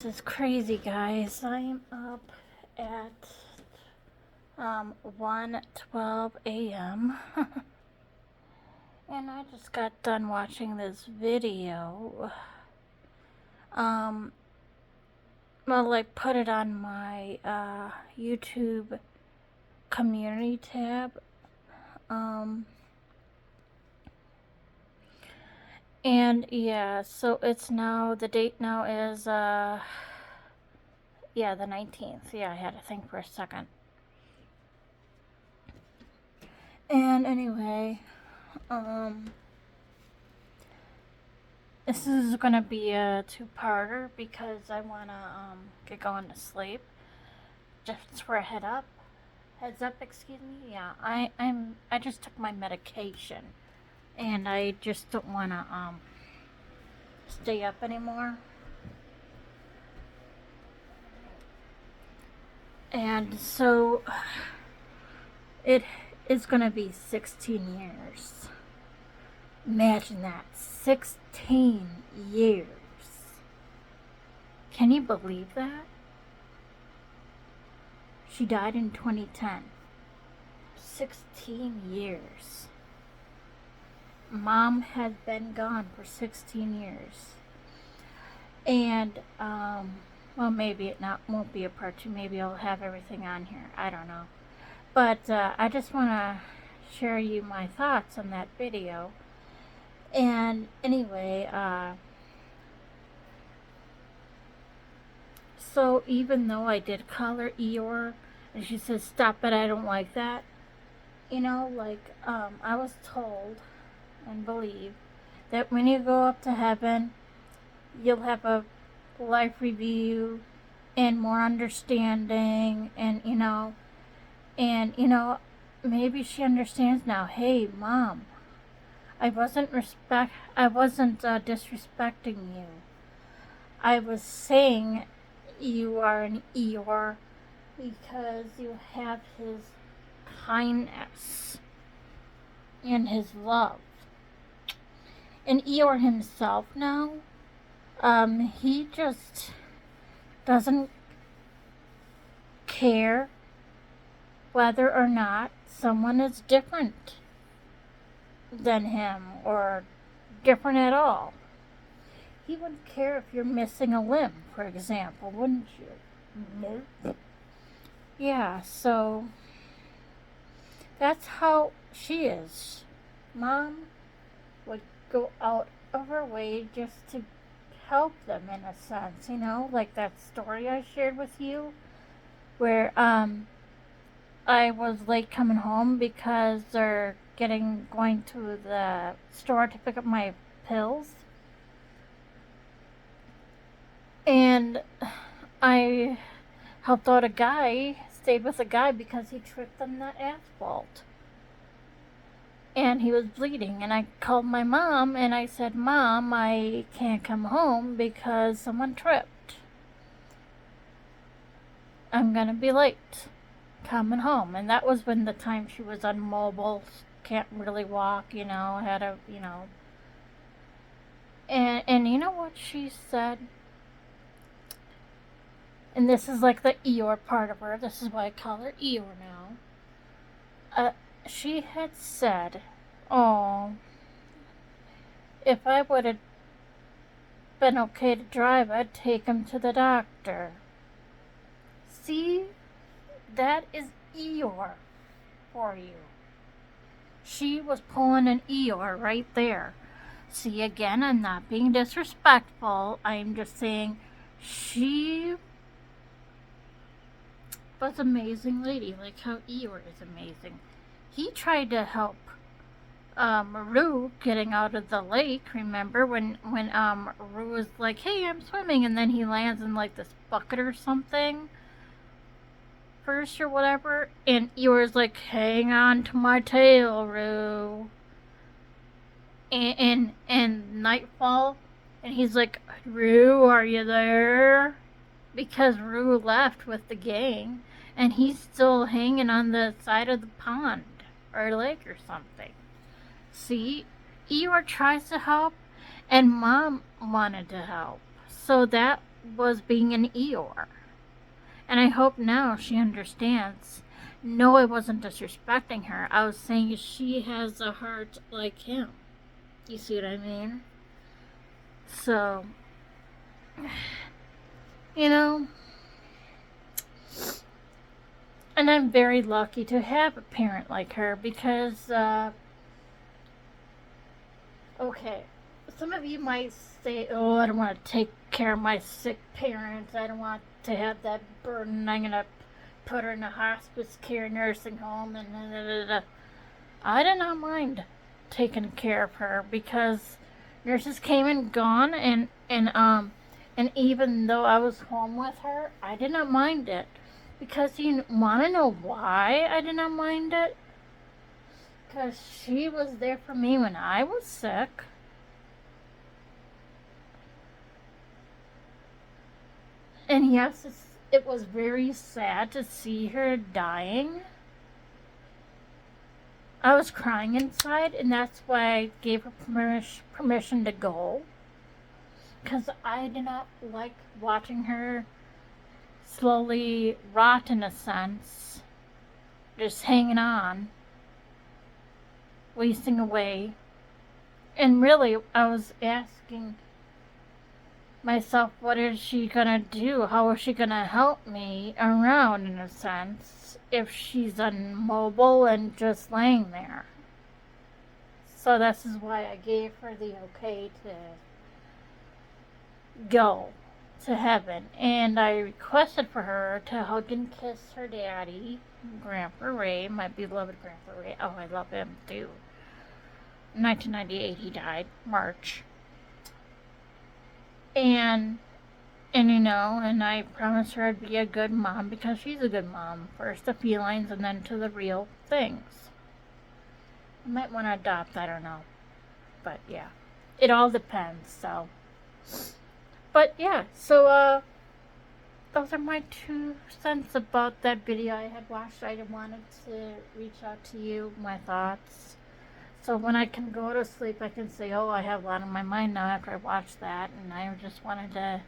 This is crazy, guys. I'm up at 1:12 a.m. and I just got done watching this video. Well, I put it on my YouTube community tab. And yeah, so it's now, the date now is the 19th. Yeah, I had to think for a second. And anyway, this is gonna be a two-parter because I wanna get going to sleep. Just for a heads up, excuse me. Yeah, I just took my medication, and I just don't wanna stay up anymore. And so it is gonna be 16 years. Imagine that, 16 years. Can you believe that? She died in 2010. 16 years. Mom has been gone for 16 years. And, well, maybe it won't be a part two. Maybe I'll have everything on here. I don't know. But I just want to share you my thoughts on that video. And anyway, so even though I did call her Eeyore, and she says, "Stop it, I don't like that." You know, like, I was told and believe that when you go up to heaven, you'll have a life review and more understanding, and maybe she understands now. Hey, Mom, I wasn't disrespecting you. I was saying you are an Eeyore because you have his kindness and his love. And Eeyore himself now, he just doesn't care whether or not someone is different than him or different at all. He wouldn't care if you're missing a limb, for example, wouldn't you? Nope. Yeah, so that's how she is. Mom would go out of her way just to help them, in a sense, like that story I shared with you where I was late coming home because they're going to the store to pick up my pills, and I helped out stayed with a guy because he tripped on the asphalt and he was bleeding, and I called my mom and I said, "Mom, I can't come home because someone tripped. I'm gonna be late coming home." And that was when the time she was unmobile, can't really walk, had a, and you know what she said? And this is like the Eeyore part of her. This is why I call her Eeyore now. She had said, "Oh, if I would have been okay to drive, I'd take him to the doctor." See? That is Eeyore for you. She was pulling an Eeyore right there. See, again, I'm not being disrespectful. I'm just saying she was an amazing lady, like how Eeyore is amazing. He tried to help Roo getting out of the lake. Remember when Roo was like, "Hey, I'm swimming," and then he lands in like this bucket or something first or whatever, and Eeyore's like, "Hang on to my tail, Roo." And nightfall, and he's like, "Roo, are you there?" Because Roo left with the gang, and he's still hanging on the side of the pond or lake or something. See, Eeyore tries to help, and Mom wanted to help. So that was being an Eeyore. And I hope now she understands. No, I wasn't disrespecting her. I was saying she has a heart like him. You see what I mean? So, you know, and I'm very lucky to have a parent like her because, okay, some of you might say, oh, I don't want to take care of my sick parents. I don't want to have that burden. I'm going to put her in a hospice care nursing home and da, da, da, da. I did not mind taking care of her because nurses came and gone and even though I was home with her, I did not mind it. Because you want to know why I did not mind it? Because she was there for me when I was sick. And yes, it was very sad to see her dying. I was crying inside, and that's why I gave her permission to go. Because I did not like watching her slowly rot in a sense, just hanging on, wasting away. And really, I was asking myself, what is she gonna do? How is she gonna help me around in a sense if she's immobile and just laying there? So this is why I gave her the okay to go to heaven, and I requested for her to hug and kiss her daddy, Grandpa Ray, my beloved Grandpa Ray. Oh, I love him too. In 1998 he died, March. And you know, and I promised her I'd be a good mom because she's a good mom. First the felines and then to the real things. I might want to adopt, I don't know. But yeah, it all depends, so. But yeah, so those are my 2 cents about that video I had watched. I wanted to reach out to you, my thoughts. So when I can go to sleep, I can say, oh, I have a lot on my mind now after I watched that. And I just wanted to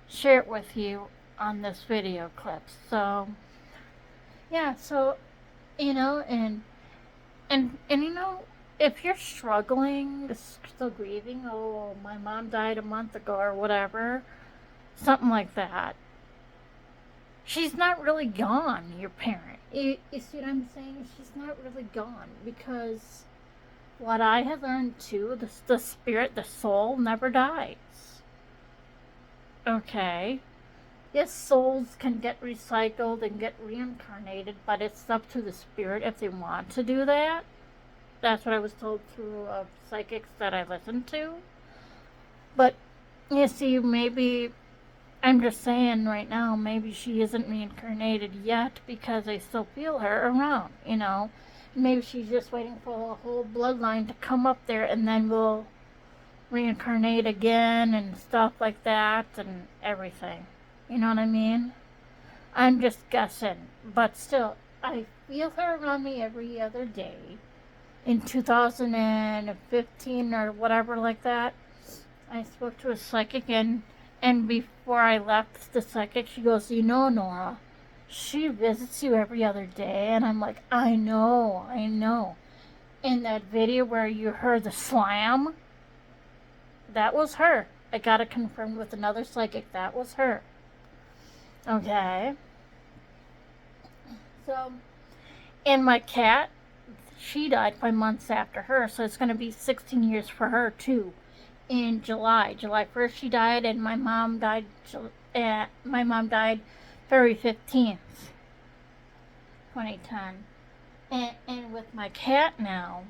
share it with you on this video clip. So, yeah, so, you know, and you know, if you're struggling, still grieving, oh, my mom died a month ago or whatever, something like that, she's not really gone, your parent. You see what I'm saying? She's not really gone because what I have learned too, the spirit, the soul never dies. Okay? Yes, souls can get recycled and get reincarnated, but it's up to the spirit if they want to do that. That's what I was told through psychics that I listened to. But, you see, maybe, I'm just saying right now, maybe she isn't reincarnated yet because I still feel her around, you know. Maybe she's just waiting for a whole bloodline to come up there and then we'll reincarnate again and stuff like that and everything. You know what I mean? I'm just guessing. But still, I feel her around me every other day. In 2015 or whatever like that, I spoke to a psychic and before I left the psychic, she goes, you know, Nora, she visits you every other day. And I'm like, I know. In that video where you heard the slam, that was her. I got it confirmed with another psychic. That was her. Okay. So, and my cat, she died 5 months after her, so it's going to be 16 years for her too. In July 1st she died, and my mom died February 15th, 2010. And with my cat now,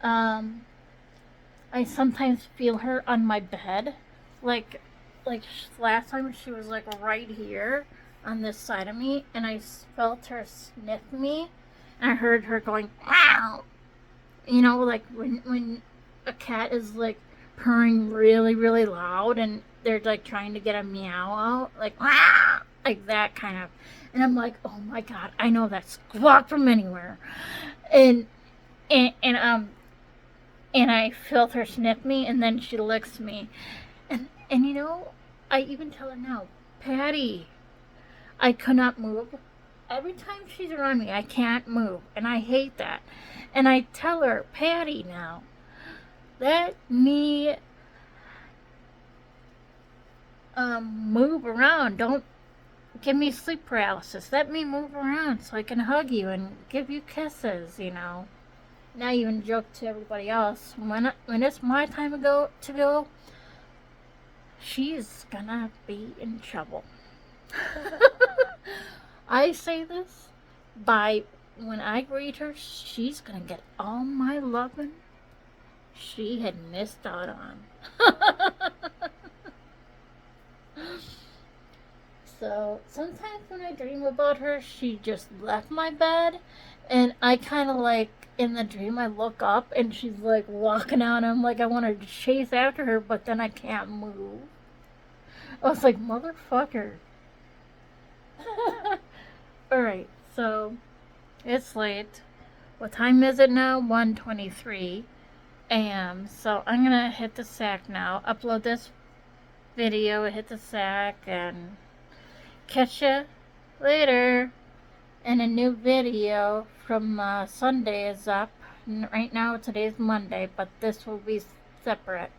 I sometimes feel her on my bed, like last time she was like right here on this side of me, and I felt her sniff me. I heard her going, wow. You know, like when a cat is like purring really, really loud and they're like trying to get a meow out, like, wow, like that kind of. And I'm like, oh my God, I know that squawk from anywhere. And I felt her sniff me and then she licks me. And And you know, I even tell her now, Patty, I could not move. Every time she's around me, I can't move. And I hate that. And I tell her, Patty, now, let me move around. Don't give me sleep paralysis. Let me move around so I can hug you and give you kisses, you know. And I even joke to everybody else, when it's my time to go, she's gonna be in trouble. I say this by when I greet her, she's gonna get all my loving she had missed out on. So sometimes when I dream about her, she just left my bed, and I kind of like in the dream I look up and she's like walking out. And I'm like I want to chase after her, but then I can't move. I was like motherfucker. All right, so it's late. What time is it now? 1:23 a.m. So I'm gonna hit the sack now. Upload this video, hit the sack, and catch ya later. And a new video from Sunday is up. Right now, today's Monday, but this will be separate.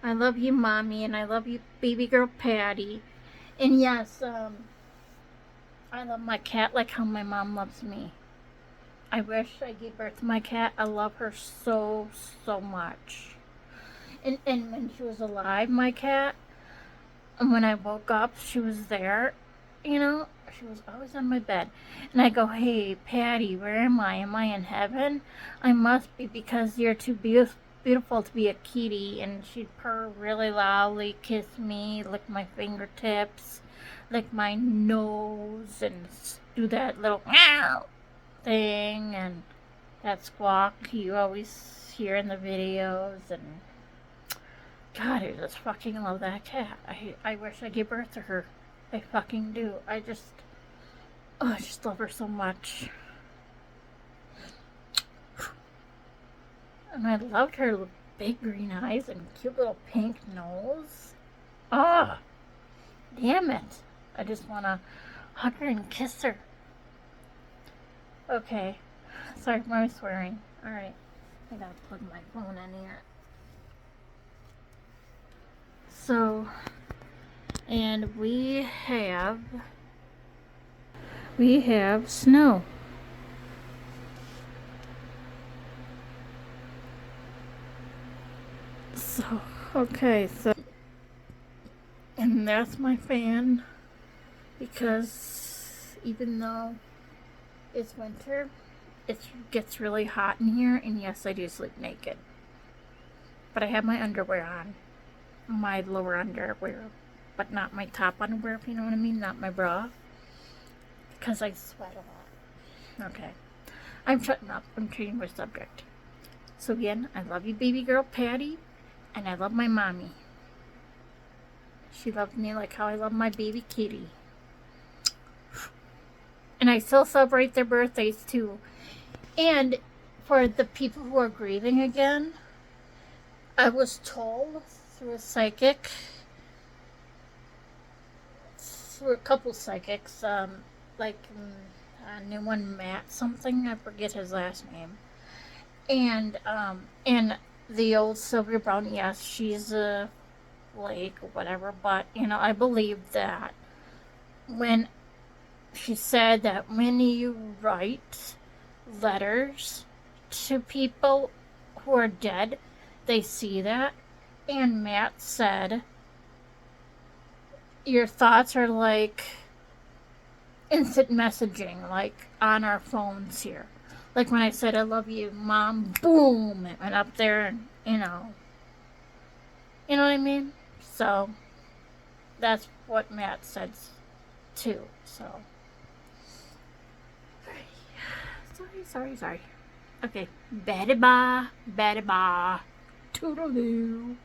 I love you, Mommy, and I love you, baby girl Patty. And yes, I love my cat like how my mom loves me. I wish I gave birth to my cat. I love her so, so much. And when she was alive, my cat, and when I woke up, she was there. You know, she was always on my bed. And I go, hey, Patty, where am I? Am I in heaven? I must be because you're too beautiful to be a kitty. And she'd purr really loudly, kiss me, lick my fingertips, lick my nose, and do that little meow thing and that squawk you always hear in the videos. And God, I just fucking love that cat. I wish I gave birth to her. I fucking do. I just love her so much. And I loved her big green eyes and cute little pink nose. Ah, damn it. I just want to hug her and kiss her. Okay. Sorry for my swearing. Alright. I gotta plug my phone in here. So, and we have snow. So, okay, so, and that's my fan, because even though it's winter, it gets really hot in here, and yes, I do sleep naked. But I have my underwear on. My lower underwear, but not my top underwear, if you know what I mean, not my bra, because I sweat a lot. Okay, I'm shutting up. I'm changing my subject. So again, I love you, baby girl Patty, and I love my mommy. She loves me like how I love my baby kitty. And I still celebrate their birthdays too. And for the people who are grieving again, I was told through a psychic, through a couple psychics, like a new one, Matt something, I forget his last name, and the old Sylvia Brown, yes, she's a flake or whatever, but you know, I believe that when she said that when you write letters to people who are dead, they see that. And Matt said, your thoughts are like instant messaging, like on our phones here. Like when I said, I love you, Mom, boom, it went up there, and you know what I mean? So, that's what Matt said too, so. Sorry. Okay, bye, toodaloo.